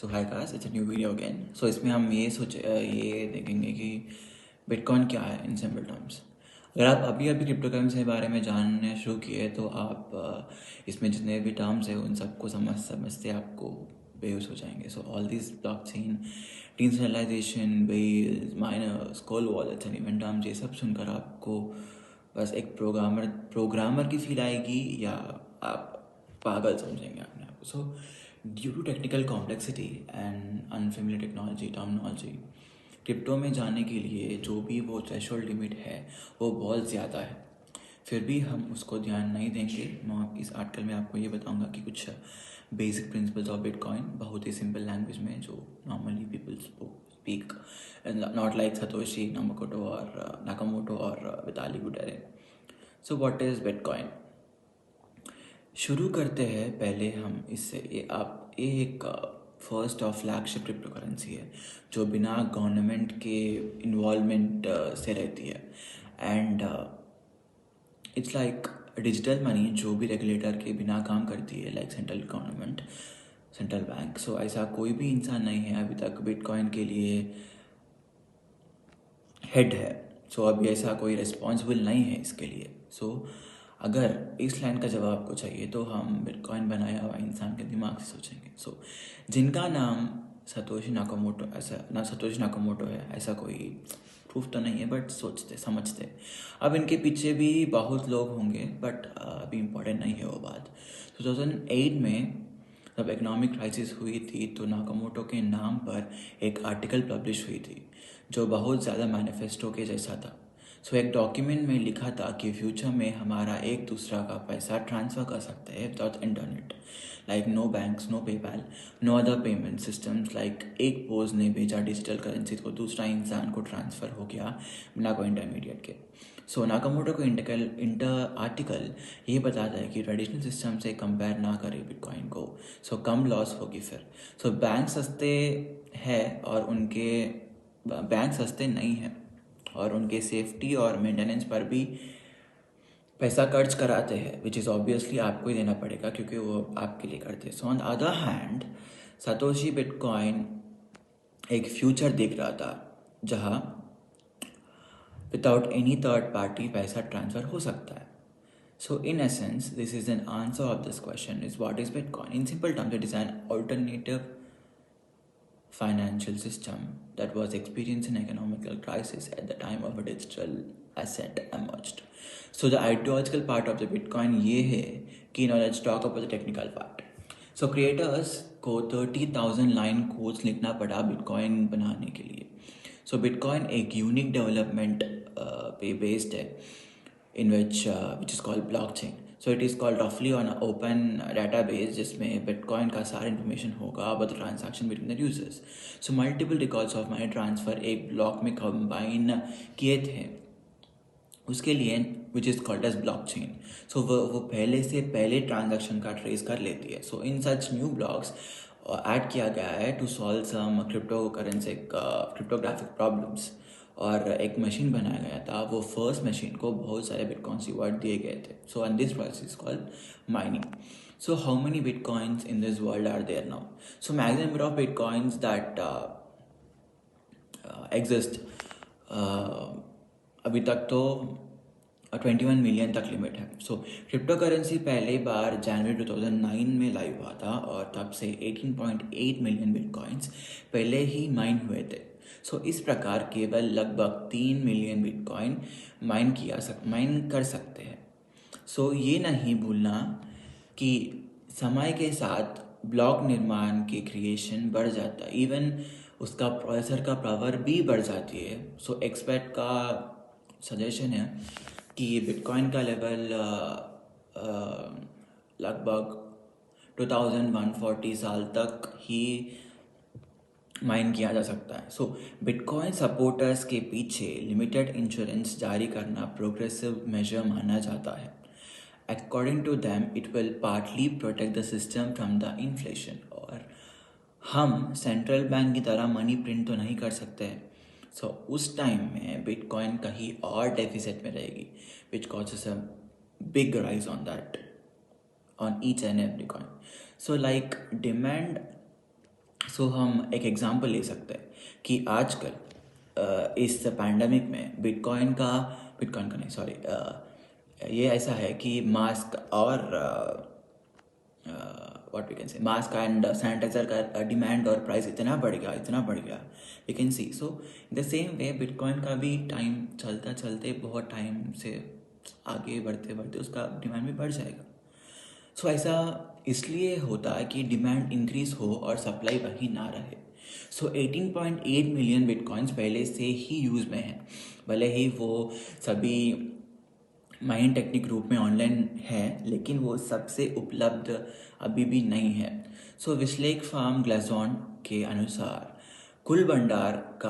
So hi guys, it's a new video again. So इसमें हम ये देखेंगे कि बिटकॉइन क्या है इन सिंपल टर्म्स। अगर आप अभी अभी क्रिप्टो करेंसी के बारे में जानना शुरू किए तो आप इसमें जितने भी टर्म्स हैं उन सबको समझते आपको बेहोश हो जाएंगे। So all this blockchain, decentralisation, bells, miners, cold wallets and event terms, ये सब सुनकर आपको बस एक प्रोग्रामर की फील आएगी या आप पागल समझेंगे अपने आप को। So due to technical complexity and unfamiliar technology terminology, crypto में जाने के लिए जो भी वो थ्रेशोल्ड लिमिट है वो बहुत ज़्यादा है। फिर भी हम उसको ध्यान नहीं देंगे। मैं इस आर्टिकल में आपको ये बताऊंगा कि कुछ बेसिक प्रिंसिपल्स ऑफ बिटकॉइन बहुत ही सिंपल लैंग्वेज में जो normally people speak, not like Satoshi Nakamoto और नाकामोटो और Vitaly Buterin. So what is bitcoin? शुरू करते हैं पहले हम इससे। ये एक फर्स्ट और फ्लैगशिप क्रिप्टो करेंसी है जो बिना गवर्नमेंट के इन्वॉल्वमेंट से रहती है। And it's like digital money जो भी रेगुलेटर के बिना काम करती है, like central government, central bank. So ऐसा कोई भी इंसान नहीं है अभी तक बिटकॉइन के लिए हेड है। सो अभी ऐसा कोई रिस्पॉन्सिबल नहीं है इसके लिए। सो अगर इस लाइन का जवाब आपको चाहिए तो हम बिटकॉइन बनाया हुआ इंसान के दिमाग से सोचेंगे। सो जिनका नाम सतोशी नाकामोटो, ऐसा ना सतोशी नाकामोटो है, ऐसा कोई प्रूफ तो नहीं है बट सोचते समझते। अब इनके पीछे भी बहुत लोग होंगे बट अभी इम्पोर्टेंट नहीं है वो बात। 2008 में जब इकोनॉमिक क्राइसिस हुई थी तो नाकामोटो के नाम पर एक आर्टिकल पब्लिश हुई थी जो बहुत ज़्यादा मैनिफेस्टो के जैसा था। सो एक डॉक्यूमेंट में लिखा था कि फ्यूचर में हमारा एक दूसरा का पैसा ट्रांसफ़र कर सकते हैं without internet, like no banks, no PayPal, no other payment systems. Like एक पोज ने भेजा डिजिटल करेंसी को, दूसरा इंसान को ट्रांसफ़र हो गया बिना कोई इंटरमीडिएट के। सो नाकामोटो को इंटर आर्टिकल ये बताता है कि ट्रेडिशनल सिस्टम से कंपेयर ना करें बिटकॉइन को। सो कम लॉस होगी फिर। सो बैंक सस्ते हैं और उनके बैंक सस्ते नहीं हैं और उनके सेफ्टी और मेंटेनेंस पर भी पैसा खर्च कराते हैं, विच इज़ ऑब्वियसली आपको ही देना पड़ेगा क्योंकि वो आपके लिए करते हैं। So on the other hand Satoshi bitcoin एक फ्यूचर देख रहा था जहाँ विदाउट एनी थर्ड पार्टी पैसा ट्रांसफ़र हो सकता है। So in essence, this is an answer of this question is what is Bitcoin? In simple terms, it is an alternative financial system that was experiencing economical crisis at the time of a digital asset emerged. So the ideological part of the Bitcoin ये है कि now let's talk about the technical part. So creators को 30,000 line codes लिखना पड़ा bitcoin बनाने के लिए। सो bitcoin एक यूनिक डेवलपमेंट पे बेस्ड है in which is called blockchain. So it is called roughly on an open database जिसमें बिटकॉइन का सारा इन्फॉर्मेशन होगा about the transaction between the users. So multiple records of money transfer एक block में combine किए थे उसके लिए, which is called as blockchain. So वो पहले से पहले ट्रांजैक्शन का ट्रेस कर लेती है। So in such new blocks add किया गया है to solve some crypto currency cryptographic problems. और एक मशीन बनाया गया था, वो फर्स्ट मशीन को बहुत सारे बिटकॉइंस रिवॉर्ड दिए गए थे। So and this process is called mining. So how many bitcoins in this world are there now? So maximum number of bitcoins that exist, अभी तक तो 21 मिलियन तक लिमिट है। सो क्रिप्टो करेंसी पहली बार जनवरी 2009 में लाइव हुआ था और तब से 18.8 मिलियन बिटकॉइंस पहले ही माइन हुए थे। सो इस प्रकार केवल लगभग 3 मिलियन बिटकॉइन माइन कर सकते हैं। सो ये नहीं भूलना कि समय के साथ ब्लॉक निर्माण की क्रिएशन बढ़ जाता है, इवन उसका प्रोसेसर का पावर भी बढ़ जाती है। सो एक्सपर्ट का सजेशन है कि बिटकॉइन का लेवल लगभग 2140 साल तक ही माइन किया जा सकता है। सो बिटकॉइन सपोर्टर्स के पीछे लिमिटेड इंश्योरेंस जारी करना प्रोग्रेसिव मेजर माना जाता है। According to them, it will partly protect the system from the inflation. और हम सेंट्रल बैंक की तरह मनी प्रिंट तो नहीं कर सकते। सो उस टाइम में बिटकॉइन कहीं और डेफिसिट में रहेगी, which causes a big rise on that, on each and every coin. So like demand so हम एक एग्जांपल ले सकते हैं कि आजकल इस पैंडमिक में बिटकॉइन का नहीं, सॉरी, ये ऐसा है कि मास्क और what we can say mask and sanitiser का डिमांड और प्राइस इतना बढ़ गया, we can see. So in the same way bitcoin का भी टाइम चलता चलते बहुत टाइम से आगे बढ़ते बढ़ते उसका डिमांड भी बढ़ जाएगा। सो ऐसा इसलिए होता है कि डिमांड इंक्रीज हो और सप्लाई वही ना रहे। सो 18.8 मिलियन बिटकॉइंस पहले से ही यूज़ में है, भले ही वो सभी माइन टेक्निक रूप में ऑनलाइन है, लेकिन वो सबसे उपलब्ध अभी भी नहीं है। सो विस्लेक फार्म ग्लासॉन के अनुसार कुल भंडार का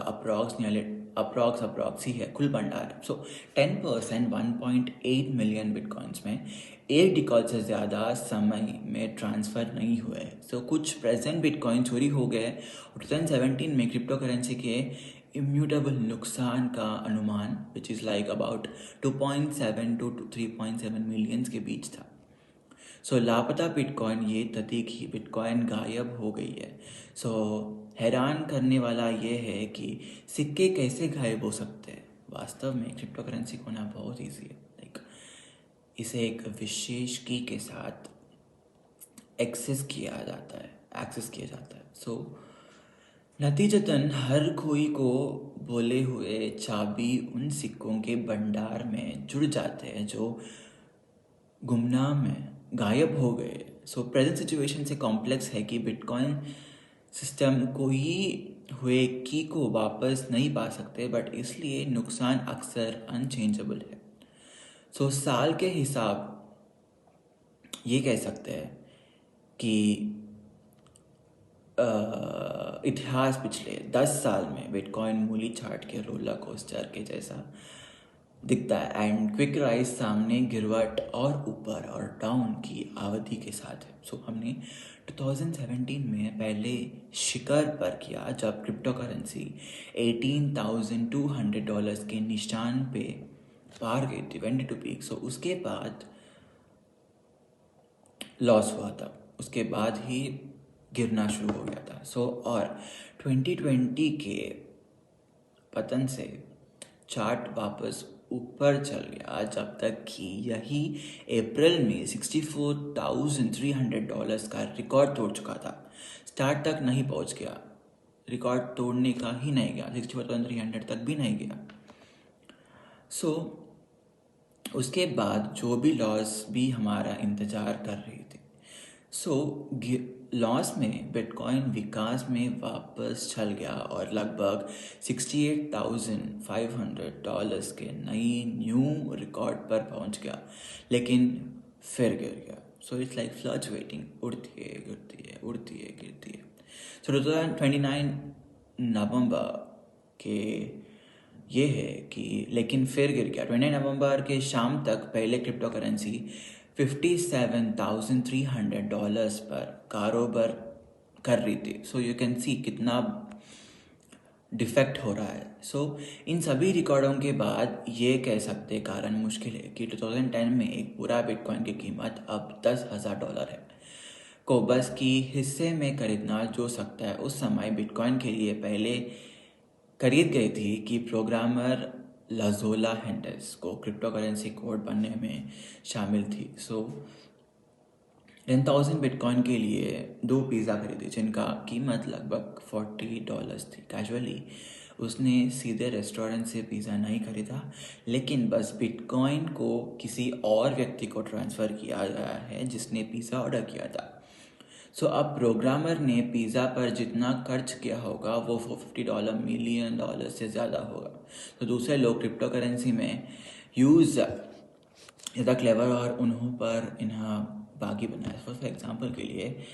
अप्रॉक्स ही है कुल भंडार। सो 10% 1.8 मिलियन बिटकॉइंस में एक डिकॉल से ज़्यादा समय में ट्रांसफ़र नहीं हुए। सो कुछ प्रेजेंट बिटकॉइन चोरी हो गए और 2017 में क्रिप्टो करेंसी के इम्यूटेबल नुकसान का अनुमान which is like about 2.7 to 3.7 millions के बीच था। सो लापता बिटकॉइन ये तथ्य कि बिटकॉइन गायब हो गई है। सो हैरान करने वाला ये है कि सिक्के कैसे गायब हो सकते हैं। वास्तव में क्रिप्टो करेंसी को होना बहुत ईजी है। लाइक इसे एक विशेष की के साथ एक्सेस किया जाता है। सो नतीजतन हर कोई को बोले हुए चाबी उन सिक्कों के भंडार में जुड़ जाते हैं जो गुमनाम में गायब हो गए। सो प्रेजेंट सिचुएशन से कॉम्प्लेक्स है कि बिटकॉइन सिस्टम कोई हुए की को वापस नहीं पा सकते, बट इसलिए नुकसान अक्सर अनचेंजेबल है। सो साल के हिसाब ये कह सकते हैं कि इतिहास पिछले 10 साल में बिटकॉइन मूली चार्ट के रोलर कोस्टर के जैसा दिखता है एंड क्विक राइज सामने गिरवट और ऊपर और डाउन की अवधि के साथ है। सो हमने 2017 में पहले शिखर पर किया जब क्रिप्टो करेंसी $18,200 के निशान पे पार गई थी, वेंट टू पीक। सो उसके बाद लॉस हुआ था, उसके बाद ही गिरना शुरू हो गया था। सो और 2020 के पतन से चार्ट वापस ऊपर चल गया, जब तक कि यही अप्रैल में $64,300 का रिकॉर्ड तोड़ चुका था। स्टार्ट तक नहीं पहुंच गया, रिकॉर्ड तोड़ने का ही नहीं गया, 64,300 तक भी नहीं गया। सो उसके बाद जो भी लॉस भी हमारा इंतज़ार कर रही थी। सो लॉस में बिटकॉइन विकास में वापस चल गया और लगभग $68,500 के नई न्यू रिकॉर्ड पर पहुंच गया, लेकिन फिर गिर गया। सो इट्स लाइक फ्लक्चुएटिंग, उड़ती है गिरती है। सो 2029 नवंबर के ये है कि लेकिन फिर गिर गया। 29 नवंबर के शाम तक पहले क्रिप्टो करेंसी $57,300 पर कारोबार कर रही थी। सो यू कैन सी कितना डिफेक्ट हो रहा है। सो इन सभी रिकॉर्डों के बाद ये कह सकते कारण मुश्किल है कि 2010 में एक पूरा बिटकॉइन की कीमत अब $10,000 है को बस की हिस्से में खरीदना जो सकता है उस समय बिटकॉइन के लिए पहले खरीद गई थी कि प्रोग्रामर लाजोला हेंडेस को क्रिप्टो करेंसी कोड बनने में शामिल थी। सो 10,000 बिटकॉइन के लिए 2 पिज़्ज़ा खरीदे जिनका कीमत लगभग $40 थी। कैजुअली उसने सीधे रेस्टोरेंट से पिज़्ज़ा नहीं खरीदा, लेकिन बस बिटकॉइन को किसी और व्यक्ति को ट्रांसफ़र किया गया है जिसने पिज़्ज़ा ऑर्डर किया था। सो अब प्रोग्रामर ने पिज़्ज़ा पर जितना खर्च किया होगा वो $450 मिलियन से ज़्यादा होगा। तो दूसरे लोग क्रिप्टो करेंसी में यूज़ ज़्यादा क्लेवर और उन्हों पर इन्हें बागी बनाया। फॉर एग्जांपल के लिए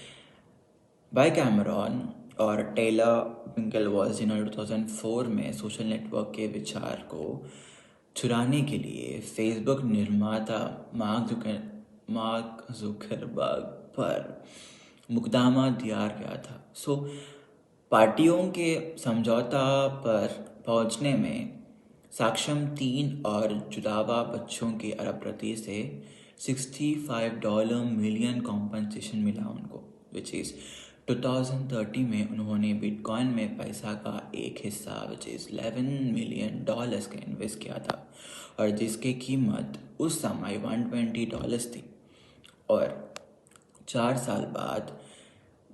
बाय कैमरॉन और टेलर विंकलवॉल्स, जिन्होंने 2004 में सोशल नेटवर्क के विचार को चुराने के लिए फेसबुक निर्माता मार्क जुकरबर्ग पर मुकदमा दिया गया था। सो पार्टियों के समझौता पर पहुंचने में सक्षम 3 और जुड़ावा बच्चों के अरबपति से $65 मिलियन कॉम्पनसेशन मिला उनको, विच इज़ 2030 में उन्होंने बिटकॉइन में पैसा का एक हिस्सा विच इज़ $11 मिलियन का इन्वेस्ट किया था, और जिसकी कीमत उस समय $120 थी। और 4 साल बाद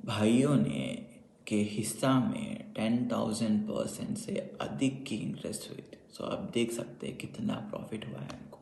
भाइयों ने के हिस्सा में 10,000% से अधिक की इंटरेस्ट हुई थी। सो आप देख सकते हैं कितना प्रॉफिट हुआ है उनको।